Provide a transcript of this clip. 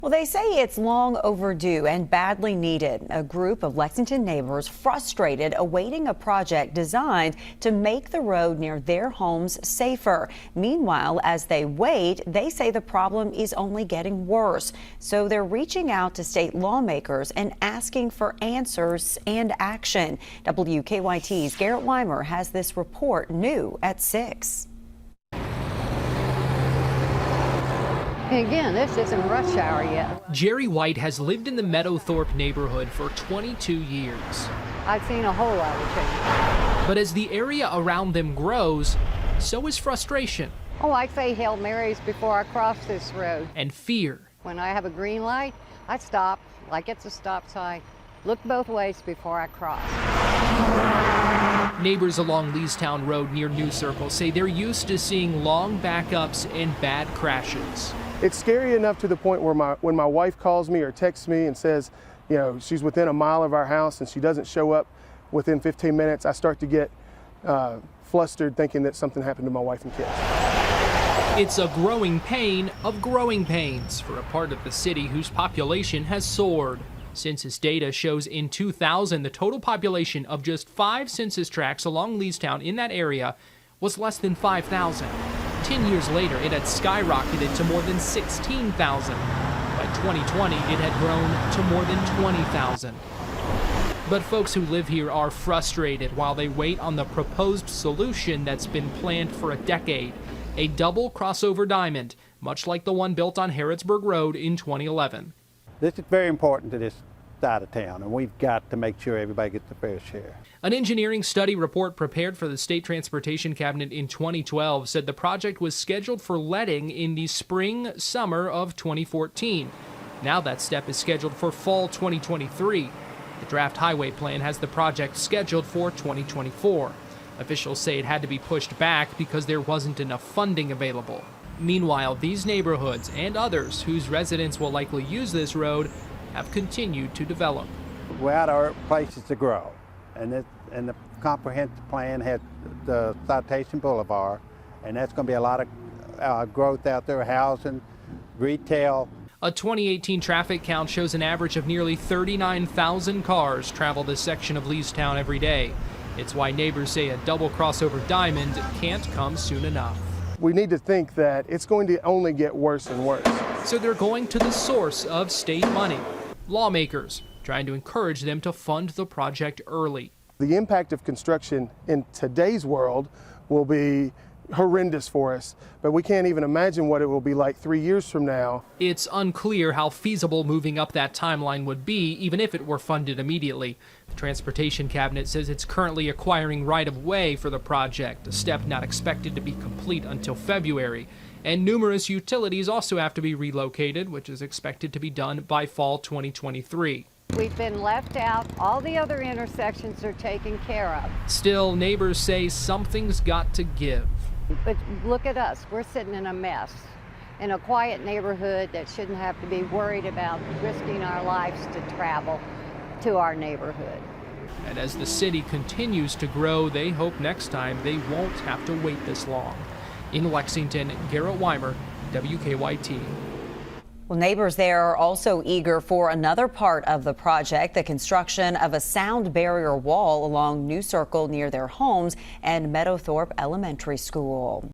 Well, they say it's long overdue and badly needed. A group of Lexington neighbors frustrated awaiting a project designed to make the road near their homes safer. Meanwhile, as they wait, they say the problem is only getting worse. So they're reaching out to state lawmakers and asking for answers and action. WKYT's Garrett Weimer has this report new at 6. Again, this isn't rush hour yet. Jerry White has lived in the Meadowthorpe neighborhood for 22 years. I've seen a whole lot of change. But as the area around them grows, so is frustration. Oh, I say Hail Marys before I cross this road. And fear. When I have a green light, I stop like it's a stop sign. Look both ways before I cross. Neighbors along Leestown Road near New Circle say they're used to seeing long backups and bad crashes. It's scary enough to the point where when my wife calls me or texts me and says, you know, she's within a mile of our house and she doesn't show up within 15 minutes, I start to get flustered thinking that something happened to my wife and kids. It's a growing pain of growing pains for a part of the city whose population has soared. Census data shows in 2000, the total population of just 5 census tracts along Leestown in that area was less than 5,000. 10 years later, it had skyrocketed to more than 16,000. By 2020, it had grown to more than 20,000. But folks who live here are frustrated while they wait on the proposed solution that's been planned for a decade. A double crossover diamond, much like the one built on Harrodsburg Road in 2011. This is very important to this side of town, and we've got to make sure everybody gets a fair share. An engineering study report prepared for the State Transportation Cabinet in 2012 said the project was scheduled for letting in the spring-summer of 2014. Now that step is scheduled for fall 2023. The draft highway plan has the project scheduled for 2024. Officials say it had to be pushed back because there wasn't enough funding available. Meanwhile, these neighborhoods and others whose residents will likely use this road have continued to develop. We're out of places to grow, and the comprehensive plan has the Citation Boulevard, and that's going to be a lot of growth out there, housing, retail. A 2018 traffic count shows an average of nearly 39,000 cars travel this section of Leestown every day. It's why neighbors say a double crossover diamond can't come soon enough. We need to think that it's going to only get worse and worse. So they're going to the source of state money. Lawmakers trying to encourage them to fund the project early. The impact of construction in today's world will be horrendous for us, but we can't even imagine what it will be like 3 years from now. It's unclear how feasible moving up that timeline would be, even if it were funded immediately. The Transportation Cabinet says it's currently acquiring right-of-way for the project, a step not expected to be complete until February. And numerous utilities also have to be relocated, which is expected to be done by fall 2023. We've been left out. All the other intersections are taken care of. Still, neighbors say something's got to give. But look at us. We're sitting in a mess in a quiet neighborhood that shouldn't have to be worried about risking our lives to travel to our neighborhood. And as the city continues to grow, they hope next time they won't have to wait this long. In Lexington, Garrett Weimer, WKYT. Well, neighbors there are also eager for another part of the project, the construction of a sound barrier wall along New Circle near their homes and Meadowthorpe Elementary School.